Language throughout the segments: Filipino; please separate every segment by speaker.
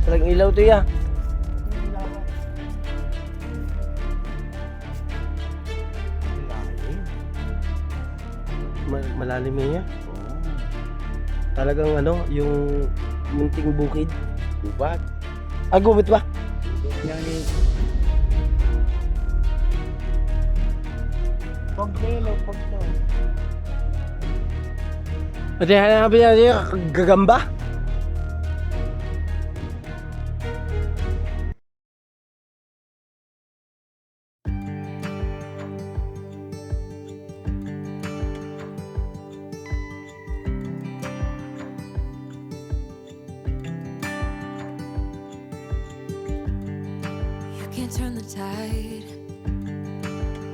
Speaker 1: Talagang ilaw to ya. Malalim yan. Talagang ano, yung munting bukid.
Speaker 2: Gubat.
Speaker 1: Ah, gubit ba?
Speaker 2: Yan ni pag to.
Speaker 1: Pati hanapin niya gagamba.
Speaker 3: Can't turn the tide.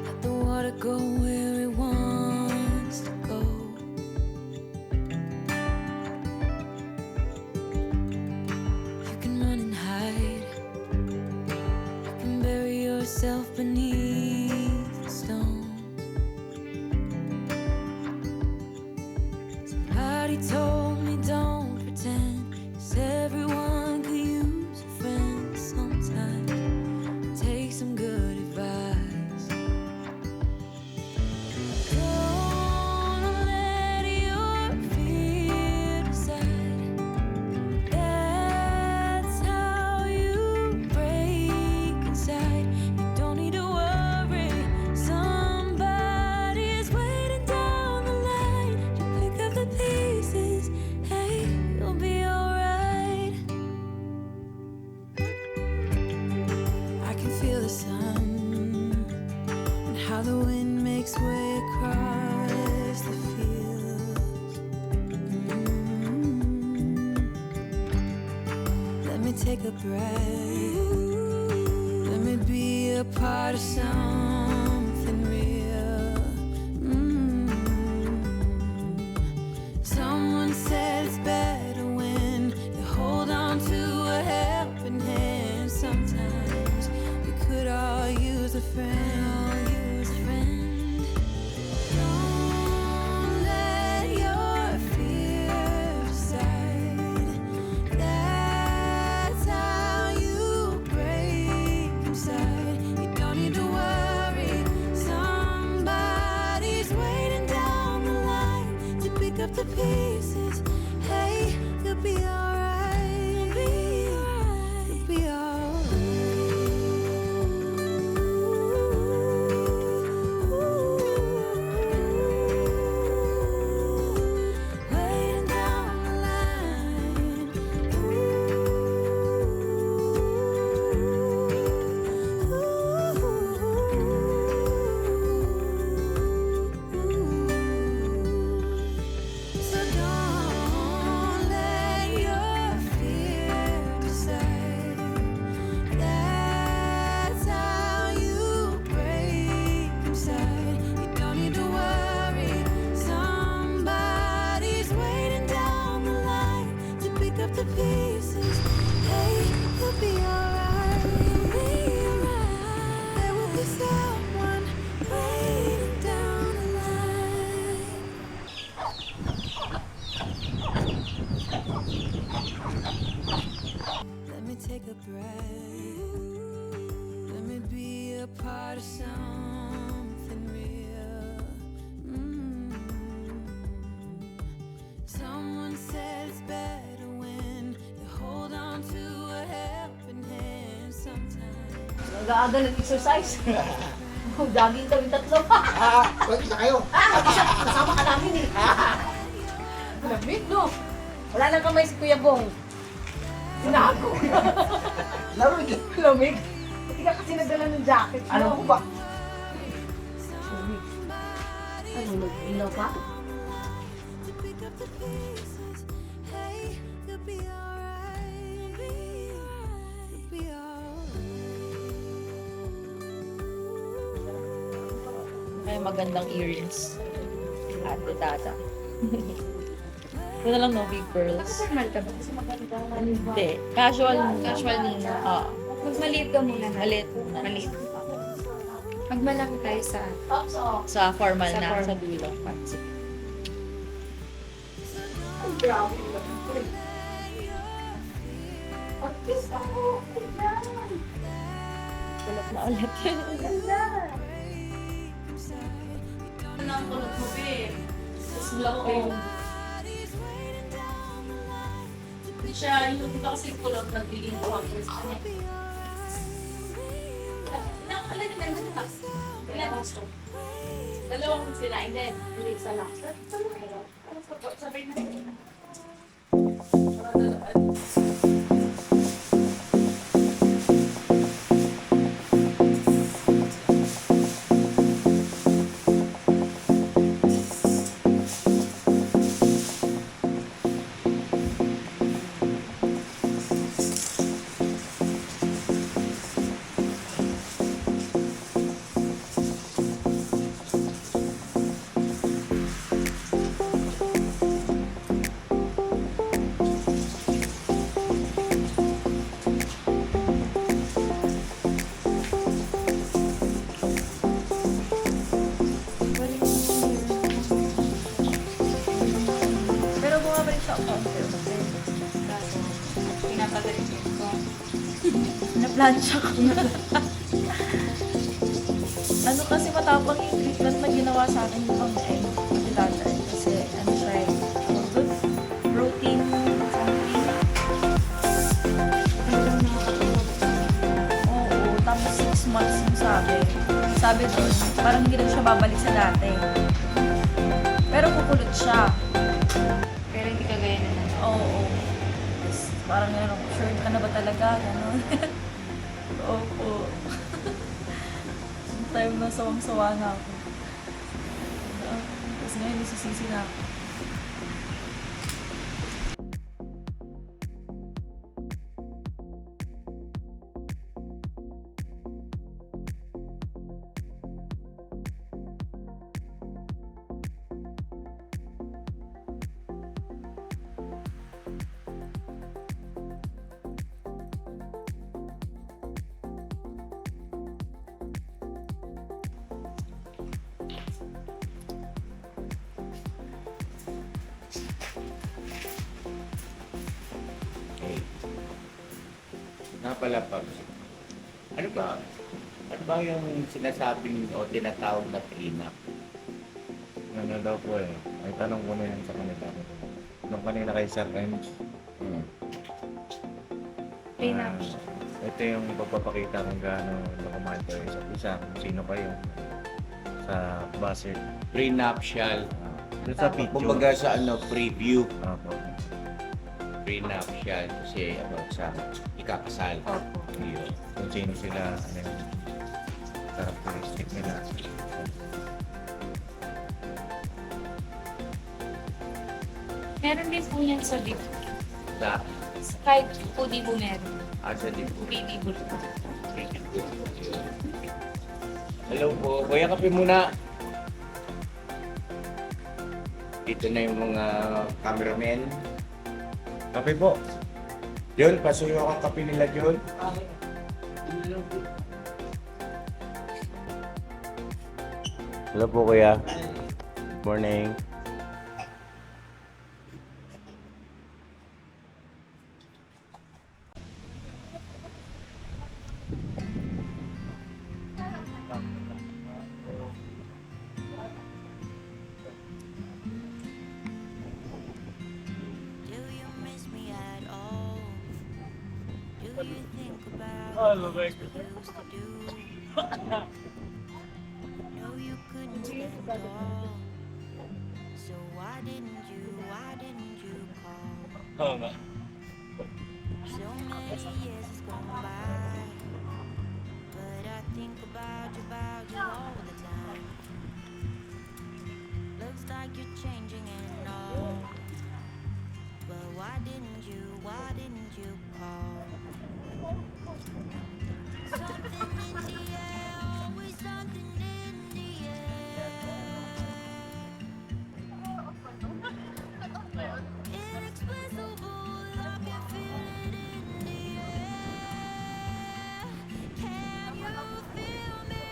Speaker 3: Let the water go where it wants to go. You can run and hide. You can bury yourself beneath the stones. Somebody told me don't pretend, 'cause everyone could use a friend sometimes. Take some good advice. Don't let your fear decide. That's how you break inside. You don't need to worry. Somebody is waiting down the line to pick up the pieces. Hey, you'll be alright. I can feel the sun and how the wind makes way across the fields. Let me take a breath. Let me be a part of something real. Someone said it's better when you hold on to a helping hand. Sometimes we could all use a friend. Don't let your fear decide. That's how you break inside. You don't need to worry. Somebody's waiting down the line to pick up the pieces. Hey, you'll be alright. You'll be alright. Waiting down the line. So don't let your fear decide. That's how you break inside. You don't need to worry. Somebody's waiting down the line to pick up the pieces. Hey, you'll be alright. There will be someone waiting down the line. Let me take a breath. Let me be a part of something real. Someone said it's better when you hold on to a helping hand sometimes.
Speaker 4: Nag-aaga nag-exercise. Jogging kami tatlo.
Speaker 2: Pwede na kayo.
Speaker 4: Kasama ka namin eh. Lamig no? Wala nang kamay si Kuya Bong. Sinago.
Speaker 2: Laro rin.
Speaker 4: Lamig. Hindi ka kasi nagdala ng jacket.
Speaker 2: Ano ko ba?
Speaker 4: Lamig. Ano, nag-ilaw pa?
Speaker 3: To pick up the pieces. Hey, you'll be alright. You'll be alright.
Speaker 5: May magandang earrings. Ate Tata. Ito na lang, no? Big pearls.
Speaker 6: Formal ka ba? Kasi maganda.
Speaker 5: Hindi. Casual.
Speaker 6: Casual nila.
Speaker 5: Oo.
Speaker 6: Magmaliit ka muna na.
Speaker 5: Maliit muna.
Speaker 6: Maliit. Magmalaki tayo sa...
Speaker 5: Sa formal
Speaker 6: Sa
Speaker 5: na.
Speaker 6: formal.
Speaker 5: Sa dulo. Kulot na ulit.
Speaker 4: Ano ang kulot mo, babe? Tapos block ko yung... Hindi siya, yung iba kasi kulot, nagiging walkers ka niya. Alin na meron na. Ilan ang gusto? Dalawang sila, hindi. Hindi isa lang. Sabay na.
Speaker 5: Pero bumabalik siya ako. Kaso, pinapagaling ko. Na-plancha ko na. Ano kasi matapang yung treatment na ginawa sa akin yung pang-end. Pati kasi ano siya eh. Good. Protein something. Oo, tapos 6 months yung sabi. Sabi doon, parang hindi na siya babalik sa dati. Pero kukulot siya.
Speaker 6: Pero hindi ka gaya na lang.
Speaker 5: Oo. Tapos parang ano, sure ka na ba talaga? Ganon. Opo. Some time na sawang-sawa na ako. Tapos ngayon, nisisisi na ako.
Speaker 7: Okay. Nga pala, Pops. Ano ba yung sinasabing o tinatawag na prenup?
Speaker 8: Ano daw po eh. May tanong ko na yan sa kanila. Nung kanina kay Sir Renz,
Speaker 6: Prenup.
Speaker 8: ito yung pagpapakita kung gaano nakamahal kayo sa isa, kung sino kayo sa base.
Speaker 7: Prenuptial.
Speaker 8: Doon sa picture.
Speaker 7: Kumbaga sa preview.
Speaker 8: Opo.
Speaker 7: Prenuptial kasi about sa ikakasal.
Speaker 5: Opo.
Speaker 7: Yun.
Speaker 8: Kung sino sila, ano yung characteristic nila.
Speaker 6: Meron din po yan sa dip.
Speaker 7: Sa
Speaker 6: Kahit po di po meron.
Speaker 7: asa din po.
Speaker 6: Baby bull.
Speaker 7: Hello po. Kuya, kape muna. Dito na yung mga cameramen.
Speaker 8: Kape po.
Speaker 7: John, pasuyo ang kape nila, John.
Speaker 8: Hello po kuya. Morning.
Speaker 3: Do you miss me at all? Do you think about what you used to do? No, you couldn't stand tall. So why didn't you call? So many years has gone by, but I think about you all the time. Looks like you're changing and all. But why didn't you call? Something in the air, always something in the air. Inexplicable, I can feel it in the air. Can you feel me?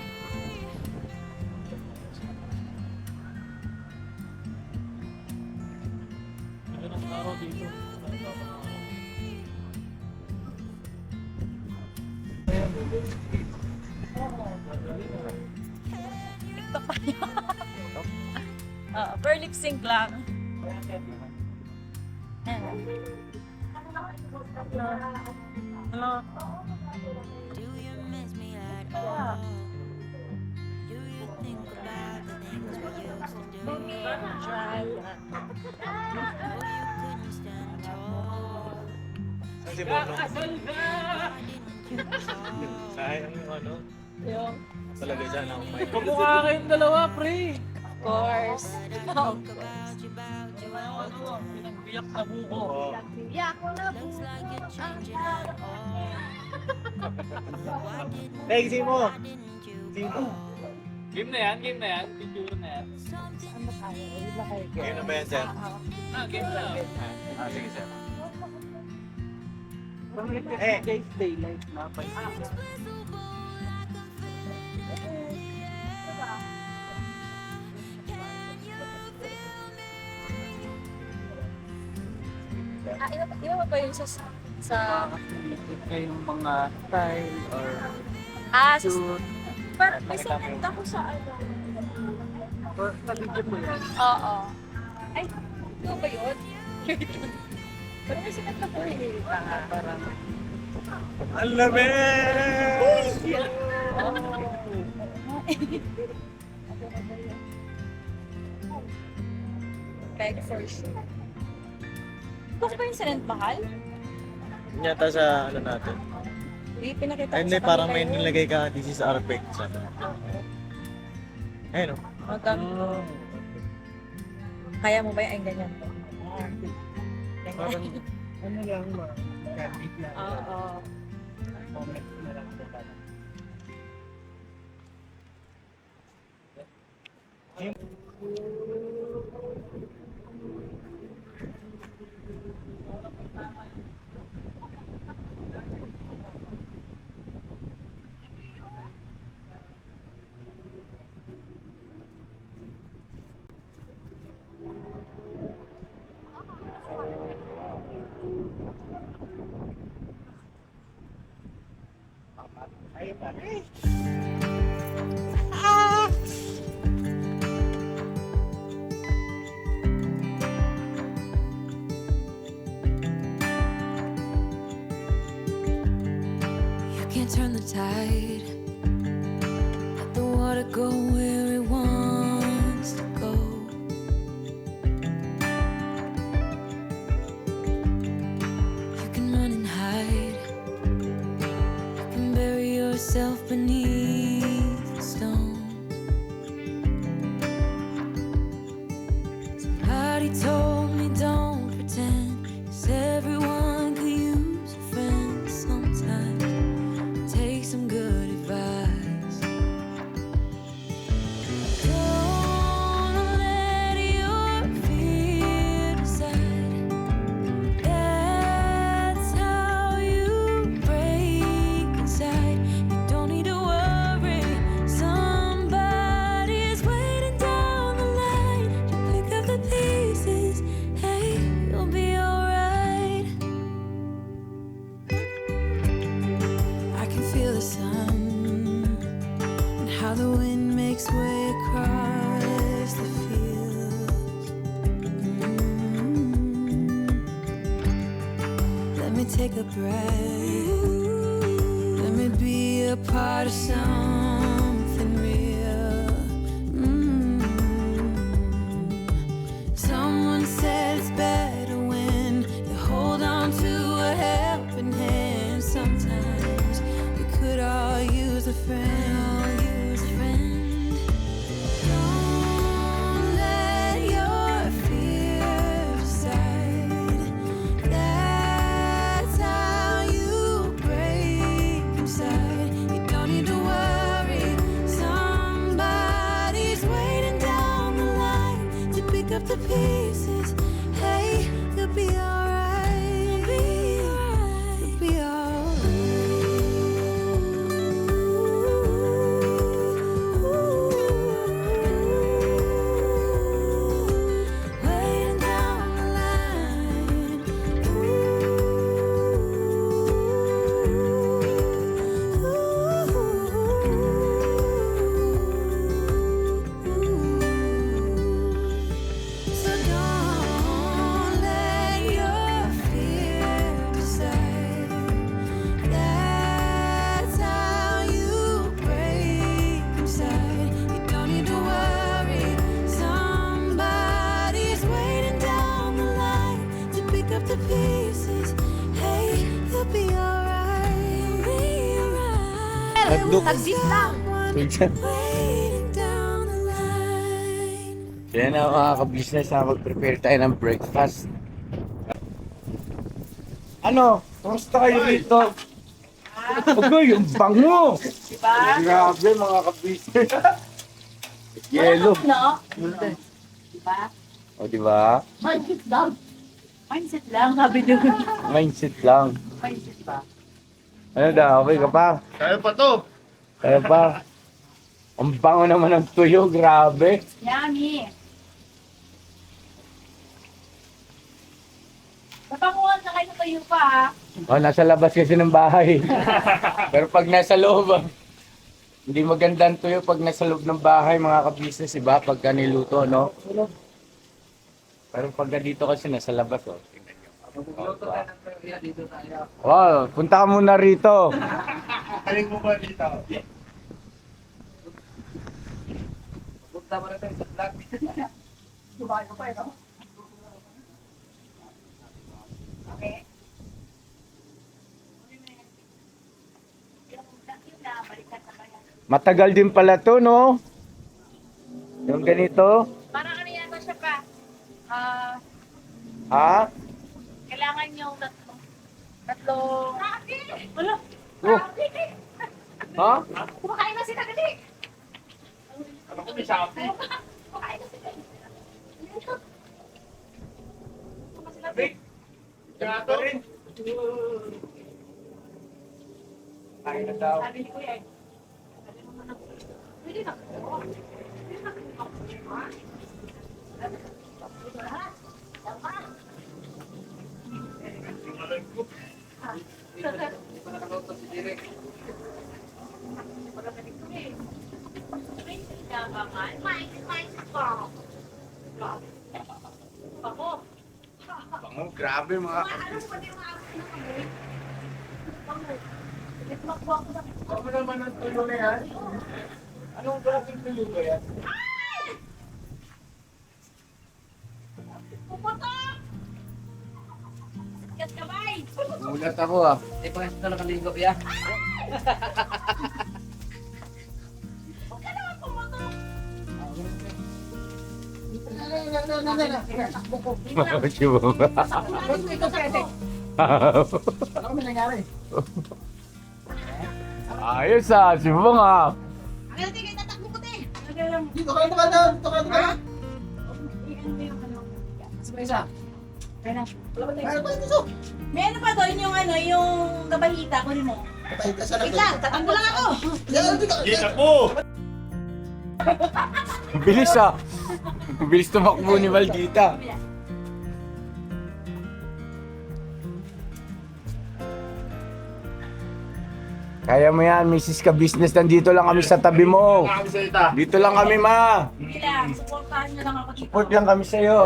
Speaker 5: TikTok pa niya. Per lip sync lang. Ayan. Hello.
Speaker 3: Do you miss me at all? Do you think about the things we used to do? Know you couldn't stand tall.
Speaker 8: Saan si Bono?
Speaker 3: Why didn't you call?
Speaker 8: Sayang yung ano.
Speaker 5: Yung,
Speaker 8: Talaga dyan ako may...
Speaker 2: Kamukha kayong dalawa, pre.
Speaker 5: of course.
Speaker 3: Think about you.
Speaker 2: Pinagbiyak na buko.
Speaker 8: Oo.
Speaker 3: Looks like you're changing at all. Why didn't
Speaker 8: Hey, Simo!
Speaker 3: you
Speaker 8: Simo!
Speaker 2: Game na yan. Picture na yan.
Speaker 8: Ngayon na ba yan, sir?
Speaker 2: Game na.
Speaker 8: Sige, sir.
Speaker 2: Daylight na pa.
Speaker 5: Iba pa ba yun sa...
Speaker 2: Kayong mga style or
Speaker 5: Sa...
Speaker 2: suit.
Speaker 5: Pero may sinend ako sa ano.
Speaker 2: Or sa video mo yan.
Speaker 5: Oo. Ay, ito ba yun? Pero may sinend ako eh.
Speaker 2: Parang
Speaker 8: Ang lamig!
Speaker 5: Beg for sure. Ito ba yung sinend mahal?
Speaker 8: Yata sa ano natin.
Speaker 5: Hindi, pinakita
Speaker 8: Ay,
Speaker 5: ko
Speaker 8: hindi,
Speaker 5: sa
Speaker 8: parang
Speaker 5: kanila
Speaker 8: may
Speaker 5: yun.
Speaker 8: nilagay ka, this is our pick. Sana. Ayun o.
Speaker 5: Magkano? Kaya mo ba yung ganyan?
Speaker 2: parang ano lang ba? Gamit lang.
Speaker 5: Oo.
Speaker 2: Comment na lang.
Speaker 3: You can't turn the tide. Let the water go where it wants to go. You can run and hide. You can bury yourself beneath the stones. Somebody told me don't pretend, 'cause everyone could use a friend sometimes. Take some good advice. Don't let your fear decide. That's how you break inside. You don't need to worry. Somebody is waiting down the line to pick up the pieces. Hey, you'll be alright. I can feel the sun and how the wind makes way across the fields. Let me take a breath. Let me be a part of something real. Someone said it's better when you hold on to a helping hand. Sometimes we could all use a friend. Don't let your fear decide. That's how you break inside. You don't need to worry. Some up to pieces. Hey, you'll be alright. You'll be alright.
Speaker 5: Tagdip lang.
Speaker 3: Waiting down the line.
Speaker 7: Yan na mga ka-business na mag-prepare tayo ng breakfast. Ano? Kamusta kayo dito? Okay, yung bango!
Speaker 5: Diba?
Speaker 7: Grabe mga ka-business. Yelo.
Speaker 5: No? Diba?
Speaker 7: O diba?
Speaker 5: Mindset lang. Mindset lang, sabi doon.
Speaker 7: Mindset lang.
Speaker 5: Mindset ba?
Speaker 7: Ano daw? Okay ka pa?
Speaker 8: Kaya pa to!
Speaker 7: Kaya pa? Ang bango naman ng tuyo, grabe.
Speaker 5: Yummy. Napanguhan na kayo tayo pa, ha?
Speaker 7: Oh, nasa labas kasi ng bahay. Pero pag nasa loob, hindi maganda ang tuyo pag nasa loob ng bahay, mga ka-business, iba? Pagka niluto, no? Pero pag dito kasi nasa labas, oh. Tingnan nyo.
Speaker 2: Magluto tayo ng perya dito tayo.
Speaker 7: Wow, punta ka muna rito.
Speaker 8: Kaling mo ba dito?
Speaker 2: Punta mo na tayo sa vlog. Sumakay ko pa eh, no?
Speaker 7: Matagal din pala to, no? Yung ganito.
Speaker 5: Parang ano yan siya pa?
Speaker 7: Ha?
Speaker 5: Kailangan yung tatlong... Wala.
Speaker 7: Oh. Ha?
Speaker 5: Kumakain na sila gali.
Speaker 8: Ano ko may Shopee?
Speaker 5: Kumakain na sila.
Speaker 8: Gato rin!
Speaker 7: Kain na daw.
Speaker 5: Sabi ni Kuya eh. Pwede na.
Speaker 7: Bango, grabe mga
Speaker 2: Ano naman ang tuyo na yan? Anong klaseng tuyo ba yan?
Speaker 7: Mulat ako ah.
Speaker 2: Hindi pa kasi ito nakaligo ya.
Speaker 1: Ano kami nangyari?
Speaker 7: Ayos ah, si Bong ah.
Speaker 1: Dito kayo naman doon. Dito kayo naman.
Speaker 2: Kasi pa isa.
Speaker 1: Ano ba ito?
Speaker 5: May ano pa doon yung ano, yung kabahita, kunin mo.
Speaker 1: Patay ka sana.
Speaker 5: Wait lang, tatakbo lang ako.
Speaker 8: Gita po!
Speaker 7: Bilis ah. Bilis tumakbo ni Maldita. Kaya mo yan, Mrs. Ka-Business. Nandito lang kami sa tabi mo.
Speaker 8: Nakakasalita.
Speaker 7: Dito lang kami, ma.
Speaker 5: Sige lang, supportahan nyo lang ako dito.
Speaker 7: Support lang kami sa'yo.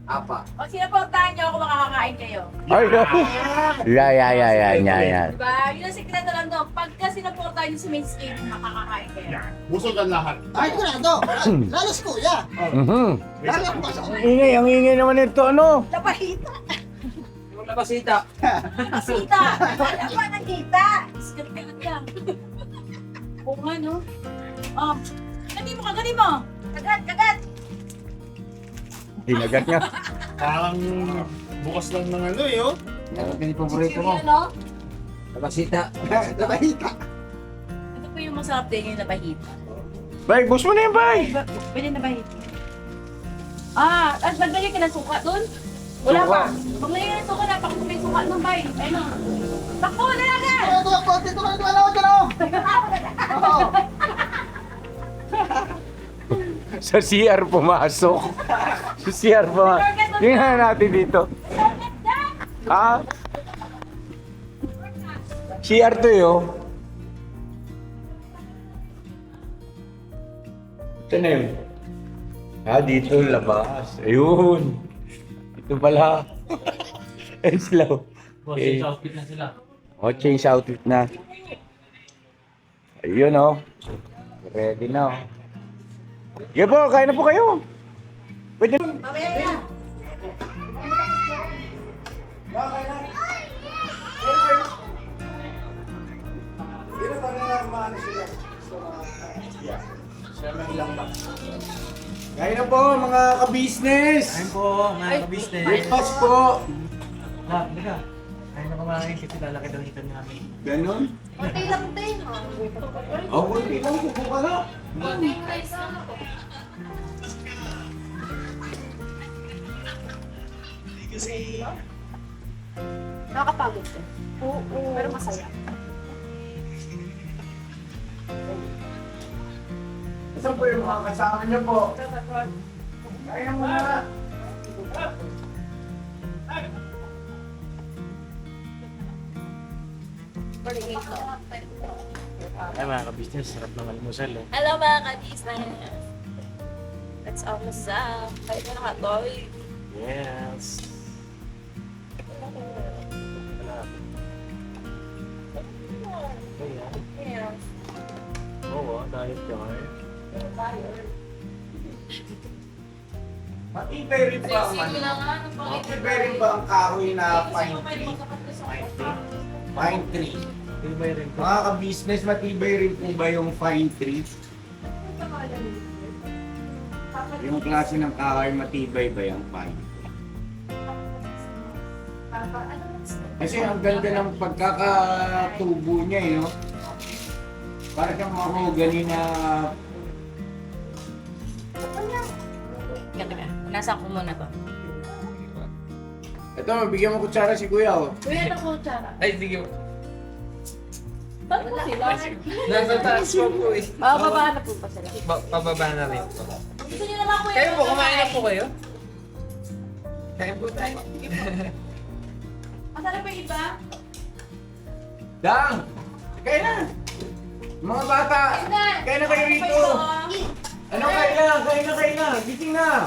Speaker 2: Apa.
Speaker 5: O sinuportahan nyo ako, makakakain kayo.
Speaker 7: Ay, yan.
Speaker 5: Diba? Yun ang sikreto lang doon. Pagka sinuportahan nyo si Main Skin, makakakain kayo.
Speaker 8: Busog ang lahat.
Speaker 1: Ay, ko na ito. Lalas ko, ya. Lalas ko sa
Speaker 7: Ang ingay naman ito, ano?
Speaker 5: Napahita!
Speaker 2: Yung labasita.
Speaker 5: Nakasita! Wala pa nakita! Iskat-kat lang. Oo nga, no? Gani mo. Kagat!
Speaker 7: Dinagat niya.
Speaker 8: Parang bukas lang ng ano eh, oh.
Speaker 2: Yan yung paborito mo.
Speaker 5: Ano?
Speaker 2: Labasita.
Speaker 1: Labahita.
Speaker 5: Ito po yung masarap din yung napahita.
Speaker 7: Bay, bus mo na yan, bay.
Speaker 5: Pwede napahita. At naglagay ka ng suka doon? Wala
Speaker 7: Suka?
Speaker 5: pa. Maglagay ka ng suka, napakapay suka doon, bay. Ayun o. Takbo, dalaga!
Speaker 1: Dito kayo naman ako dyan, oh. Oo.
Speaker 7: Sa CR pumasok. Sa CR pumasok. Tingnan natin dito. Ah? CR to yun. Ito na yun. Dito labas. Ayun. Ito pala. And slow. Okay.
Speaker 2: Outfit na sila.
Speaker 7: Change outfit na. Ayun oh. Ready na oh. Sige po, kain na po kayo. Pwede.
Speaker 5: Mamaya na.
Speaker 7: Kaya na po mga ka-business!
Speaker 8: Ayun po, mga ka-business.
Speaker 7: Breakfast po!
Speaker 8: Halika. Ayun na kumain kasi lalaki daw hito namin.
Speaker 7: Ganon?
Speaker 4: Konti lang din.
Speaker 7: O, kunti lang po ka na.
Speaker 4: Nakakapagod din. Oo. Pero masaya.
Speaker 7: Saan po yung mga kasama niyo po? Kaya mo na.
Speaker 8: Ay mga ka-business, sarap ng almusal eh.
Speaker 5: Hello mga ka-business! Let's almost up. Kahit na nakatoy.
Speaker 8: Yes.
Speaker 5: Yeah.
Speaker 8: Oo, diet jar.
Speaker 7: Matibay rin ba ang matibay rin ba ang kahoy na pine tree? Pine tree.
Speaker 8: Tibay rin po.
Speaker 7: Mga ka-business, matibay rin po ba yung pine tree? Yung klase ng kahoy, matibay ba yung pine? Kasi ang ganda ng pagkakatubo niya eh, no? Para kang mahogany na...
Speaker 5: Ganda ka. Nasa ko muna to.
Speaker 7: Ito, bigyan mo kutsara si Kuya, oh.
Speaker 5: Kuya, ito ko tsara.
Speaker 8: Ay, sige po.
Speaker 5: Saan po sila?
Speaker 8: Nasa taas po po eh.
Speaker 5: Bababa na po pa sila.
Speaker 8: Pababa na rin po.
Speaker 5: Gusto niyo naman kuya?
Speaker 8: Kayo po, kumain na po kayo? Kain po tayo.
Speaker 5: Masarap ba yung iba?
Speaker 7: Dang! Kaya na! Mga bata! Kaya na kayo rito! Ano kailan? Kaya na! Gising na!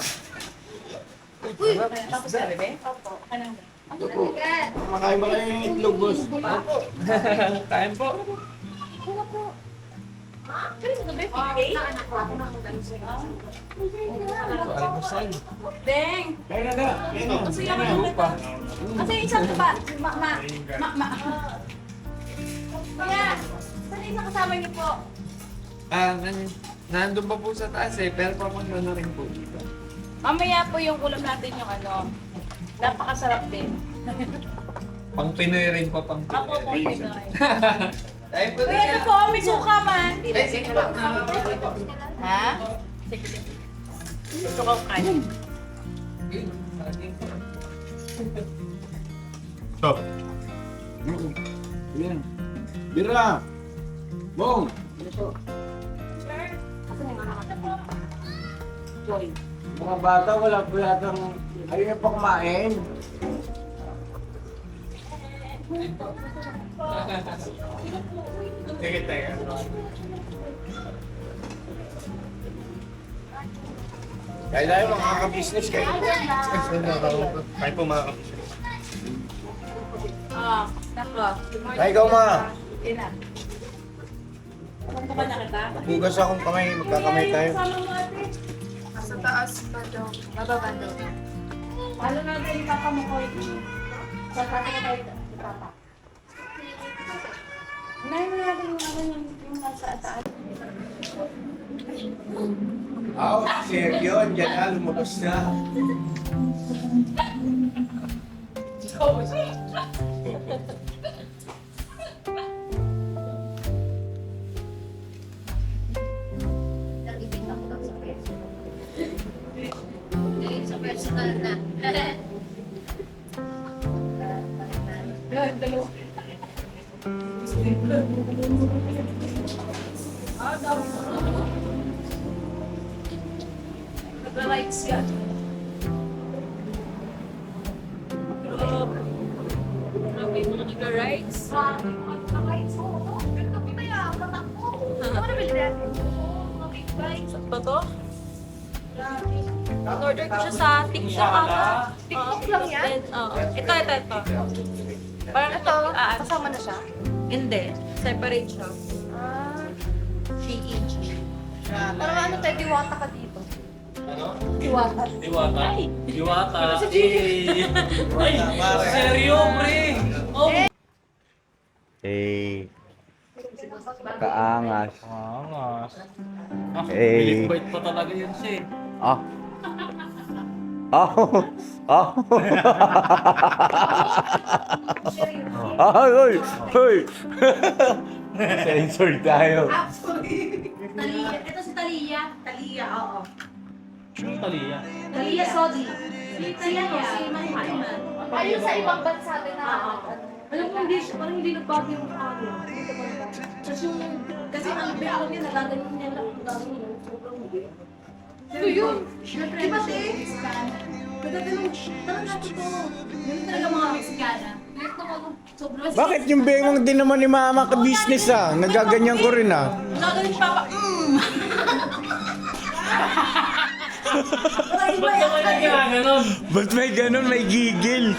Speaker 5: Tapos na, bebe? Opo. Ano?
Speaker 7: Ito po. Kumakain ba kayo yung itlog, boss?
Speaker 8: Kain po. Almusal.
Speaker 5: Deng!
Speaker 7: Kaya na ka! Kaya na!
Speaker 5: Kasi yung ano pa. Kasi isang pa. Ma. Kuya, saan yung kasama niyo po?
Speaker 8: Nandun pa po sa taas eh, pero papunta na rin po dito.
Speaker 5: Mamaya po yung ulam natin yung ano. Napakasarap din.
Speaker 8: Pang Pinoy rin po, pang
Speaker 5: Ako po
Speaker 8: Pinoy.
Speaker 5: Pinoy.
Speaker 8: Tayo po
Speaker 5: Kuya, ano po? May suka man.
Speaker 8: Ay, sige po.
Speaker 5: Ha? Sige. Gusto ko kanin.
Speaker 7: Stop! Yan. Bira! Bong! Mga bata, wala po yatang... Ayaw niyo pa kumain.
Speaker 8: Sige tayo.
Speaker 7: Kaya tayo mga ka-business kayo.
Speaker 8: Kain po mga kapatid.
Speaker 5: Ah, nako.
Speaker 7: Kaya ikaw ma.
Speaker 5: Ina. Punta ka na kita?
Speaker 7: Bugas akong kamay. Magkakamay tayo.
Speaker 5: Sa taas pa daw. Bababa daw. Paano natin yung papa mo ko? Sa papa na tayo. Papa. Unahin mo natin yung ano yung nasa taas.
Speaker 7: Oh, seryo. Diyan na. Lumabas na.
Speaker 4: Sa personal na.
Speaker 5: Nag-lights ka. Grabe yung mga nag-rights. Saan ba to? In-order ko siya sa TikTok ata. TikTok lang yan? Oo. Ito. Parang ito,
Speaker 4: Kasama na siya?
Speaker 5: hindi. Separate siya.
Speaker 4: Shein. Parang ano tayo, diwata ka dito. Diwata.
Speaker 8: Diwata. Diwata. Ay, seryo, pre.
Speaker 7: Hey. Kaangas.
Speaker 8: Angas.
Speaker 7: Eh.
Speaker 8: Bait pa talaga yun siya eh.
Speaker 7: Ah. Ah. Ah. Ay, ay, ay. Sensor tayo.
Speaker 4: Actually. Talia. Ito si Talia. Talia, oo.
Speaker 2: Talia.
Speaker 4: Talia Sodi. Si ano, si Maniman.
Speaker 5: Ayun sa ibang bansa din na.
Speaker 4: Alam mo, hindi siya, parang hindi nagbago yung ano. Kasi yung, kasi ang beko niya, nagaganon niya lang. Nagaganon niya, sobrang hindi. Sino yun? Di ba, te? Nagaganon, parang totoo. Yun talaga mga Mexicana. Kahit na ako, sobrang...
Speaker 7: Bakit yung bengong din naman ni mama ka business ah? Nagaganyan ko rin ah.
Speaker 4: Nagaganon si Papa, Parang iba yung
Speaker 2: Ganon.
Speaker 7: Ba't may ganun, may gigil?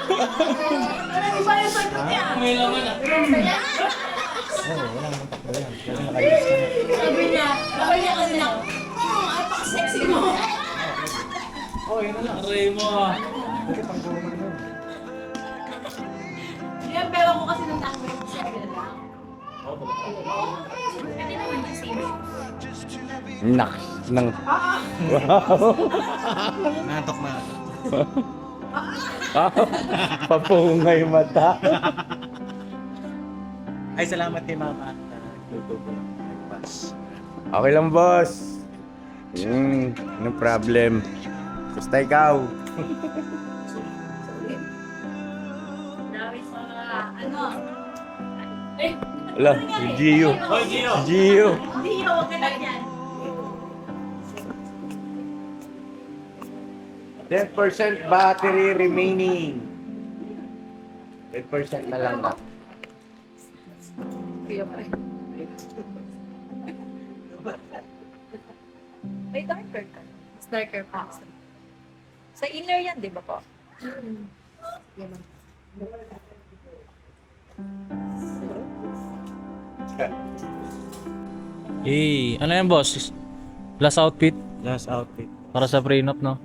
Speaker 4: Parang iba yung sagot niya.
Speaker 2: May laman ah.
Speaker 4: Sabi niya kasi na, sexy mo.
Speaker 2: Oh, yun na lang. Aray mo ah.
Speaker 4: Yan, pero ako kasi nung takbo yung sabi na lang.
Speaker 6: Pwede naman yung same.
Speaker 7: Nak, nang...
Speaker 8: Natok na.
Speaker 7: Papungay mata.
Speaker 8: Ay, salamat kay mama. Luto ko lang. Nagpas.
Speaker 7: Okay lang, boss. No problem. Basta ikaw.
Speaker 4: Dami sa ano.
Speaker 7: Ala, si Gio.
Speaker 2: Hoy, Gio.
Speaker 7: Si Gio.
Speaker 4: Hindi yun, huwag ka lang yan.
Speaker 7: 10% battery remaining. 10% na lang na.
Speaker 5: May darker ka. Mas darker pa. Sa inner yan, di ba po?
Speaker 9: Eh, ano yan boss? Last outfit
Speaker 8: Last outfit.
Speaker 9: para sa prenup, no?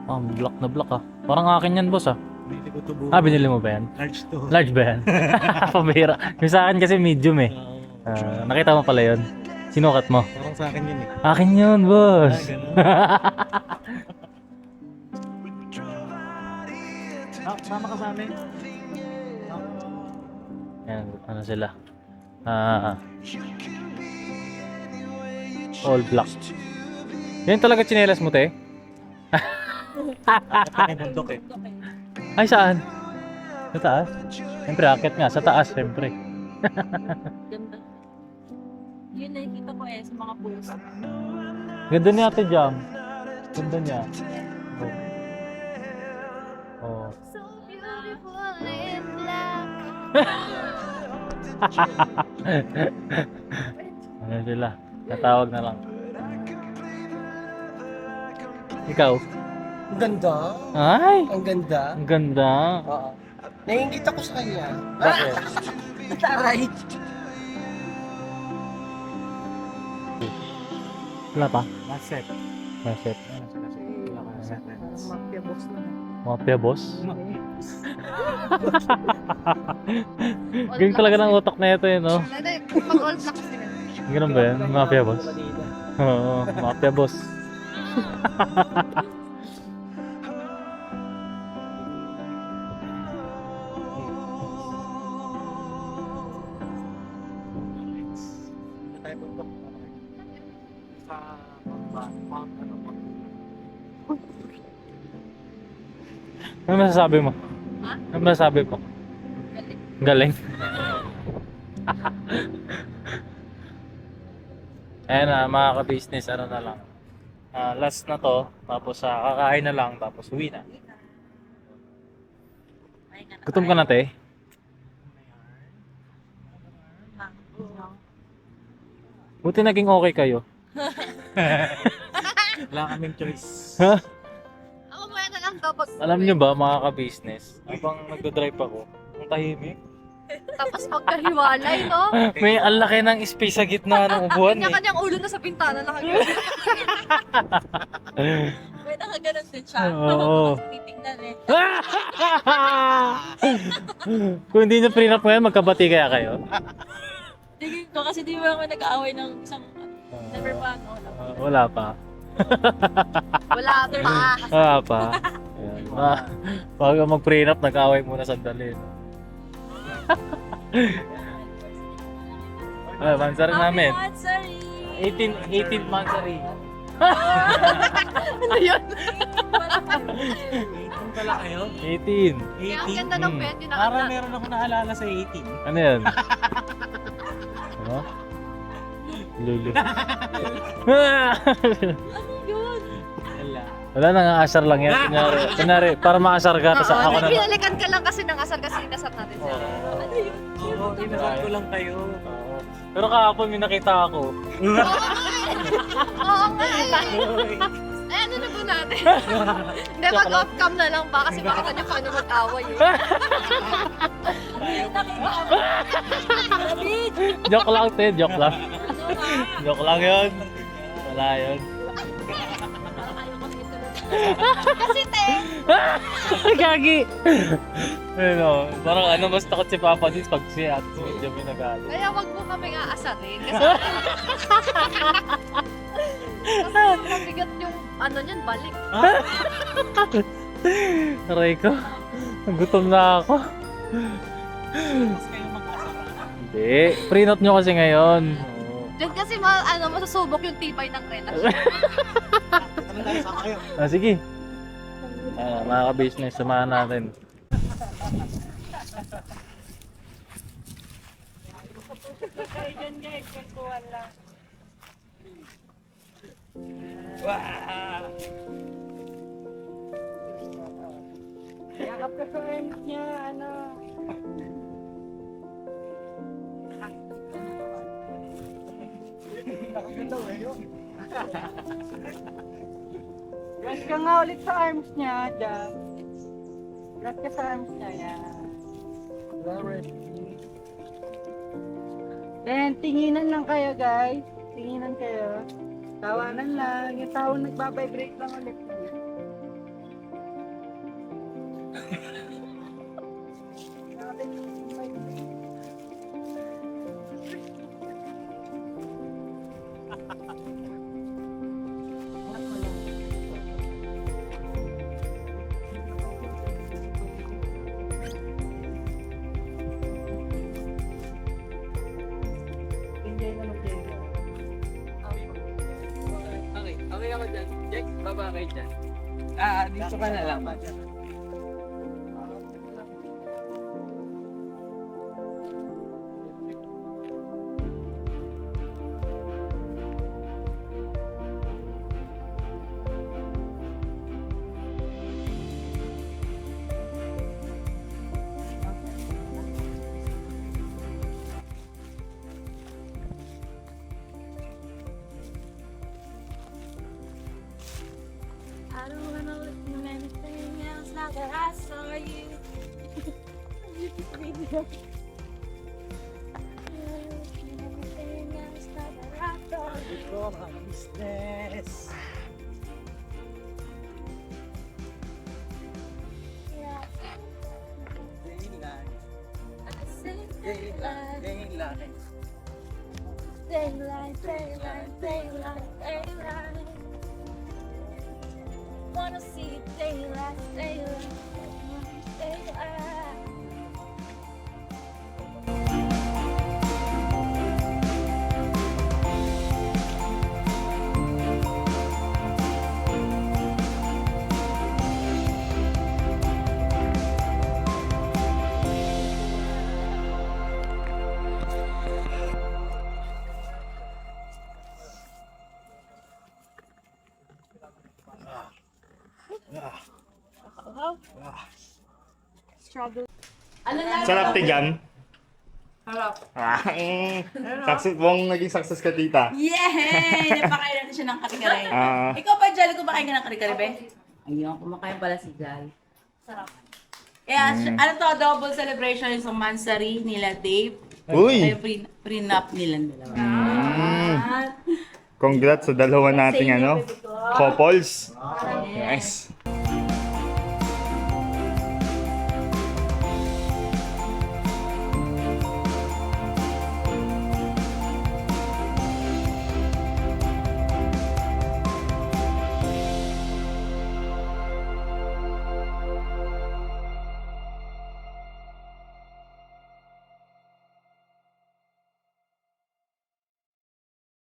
Speaker 9: Oh, black na black ah. Parang akin yan boss ah.
Speaker 8: Binili ko tubo.
Speaker 9: Ah, binili mo ba yan?
Speaker 8: Large to.
Speaker 9: Large ba yan? Pabira. Yung sa akin kasi medium eh. Nakita mo pala yun. Sinukat mo.
Speaker 8: Parang sa akin yun eh.
Speaker 9: Akin yun, boss.
Speaker 8: Sama ka sa amin.
Speaker 9: Yan, ano sila? All black. Yan talaga tsinelas mo, te?
Speaker 8: May bundok eh.
Speaker 9: Ay, saan? Sa taas? Siyempre, akit nga. Sa taas, siyempre.
Speaker 5: Ganda. Yun nakikita ko eh sa mga post.
Speaker 9: Ganda niya, Ate Jam. Ganda niya. Oh.
Speaker 3: So beautiful in black.
Speaker 9: Ano sila? Natawag na lang. Ikaw?
Speaker 1: Ang ganda.
Speaker 9: Ay!
Speaker 1: Ang ganda.
Speaker 9: Ang ganda.
Speaker 1: Oo. Naiingit ako sa kanya.
Speaker 9: Bakit?
Speaker 1: Taray.
Speaker 9: Wala pa?
Speaker 8: Last set.
Speaker 9: Last set.
Speaker 8: Last set.
Speaker 5: Mafia boss na.
Speaker 9: Mafia boss? Ganyan talaga ng utak na ito no?
Speaker 6: Pag all black sila.
Speaker 9: Ganun ba yan? Mafia boss? Oo, mafia boss.
Speaker 8: Tayo bundok. Sa
Speaker 9: Ano masasabi mo? Ano masasabi mo? Galing. Ayan na, mga ka-business, ano na lang. Last na to, tapos kakain na lang, tapos uwi na. Gutom ka na, te? Buti naging okay kayo.
Speaker 8: Wala kaming choice.
Speaker 9: Ha?
Speaker 6: Ako muna na lang tapos.
Speaker 9: Alam nyo ba, mga ka-business, habang nagdadrive ako, ang tahimik.
Speaker 6: Tapos magkahiwalay, no?
Speaker 9: May ang laki ng space sa gitna ng upuan eh.
Speaker 5: Kanya-kanyang ulo na sa pintana nakaganon. May nakaganon din siya.
Speaker 9: Oo.
Speaker 5: Titignan eh.
Speaker 9: Kung hindi nyo prenup ngayon, magkabati kaya kayo?
Speaker 5: Tingin ko kasi di ba ako nag-aaway ng isang never pa ano.
Speaker 9: Wala pa.
Speaker 6: Wala pa.
Speaker 9: Pa. Ayan. Bago mag-prenup, nag-away muna sandali. No? Mansari namin.
Speaker 5: Sorry!
Speaker 9: 18 mansari.
Speaker 6: Ano yun?
Speaker 8: 18 pala kayo?
Speaker 9: 18.
Speaker 6: Kaya ang ganda ng bed, yung
Speaker 8: Parang
Speaker 6: nakata.
Speaker 8: meron ako naalala sa 18.
Speaker 9: Ano yan? Ano? Lulu.
Speaker 8: Wala.
Speaker 9: Wala nang aasar lang yan. Kunyari, para maasar ka, tapos ako na.
Speaker 6: Pinalikan ka lang kasi ng asar kasi inasar natin sila.
Speaker 8: Oo, inasal ko lang kayo.
Speaker 9: Oo. Pero kahapon may nakita ako.
Speaker 6: Oo nga eh. Ay, ano na po natin? Hindi, mag-off cam na lang ba? Kasi makita niyo paano mag-away eh.
Speaker 9: Joke lang, te. Joke lang. Joke lang yun. Wala yun.
Speaker 6: Kasi te,
Speaker 9: Gagi! Ano, parang ano, mas takot si Papa Dins pag si Ate medyo may nagalit.
Speaker 6: kaya wag mo kaming aasarin. Kasi mabigat yung ano niyan, balik.
Speaker 9: Aray ko. Nagutom na ako. Hindi. Pre-note nyo kasi ngayon. Oo.
Speaker 6: Diyan kasi masusubok yung tibay ng relasyon.
Speaker 9: Sige. Mga ka-business, samahan natin.
Speaker 2: Yakap ka sa ends niya, ano. Rest ka nga ulit sa arms niya, Jack. Rest ka sa arms niya, yan. Then, tinginan lang kayo, guys. Tinginan kayo. Tawanan lang. Yung tawang nagbabibrate lang ulit. Enjoy naman kayo.
Speaker 7: Okay ako dyan. Jack, baba kayo dyan. Dito ka na lang ba?
Speaker 5: I don't wanna look at anything else now that I saw you. Anything else now that I saw you.
Speaker 2: Business.
Speaker 5: Yeah.
Speaker 2: Daylight.
Speaker 5: I say daylight,
Speaker 2: Daylight.
Speaker 5: daylight, daylight, daylight, daylight. Wanna see daylight, daylight, daylight, daylight.
Speaker 10: Sarap tigan.
Speaker 4: Harap.
Speaker 10: Success, buong naging success ka, tita.
Speaker 4: Yay! Napakain natin siya ng kare-kare. Ikaw ba, Jal? Kumakain ka ng kare-kare, be? Ayun, kumakain pala si Jal. Sarap. Yeah, ano to, double celebration yung sa Mansari nila, Dave.
Speaker 10: Uy!
Speaker 4: Ay, prenup nila dalawa.
Speaker 10: Congrats sa dalawa nating couples. Nice.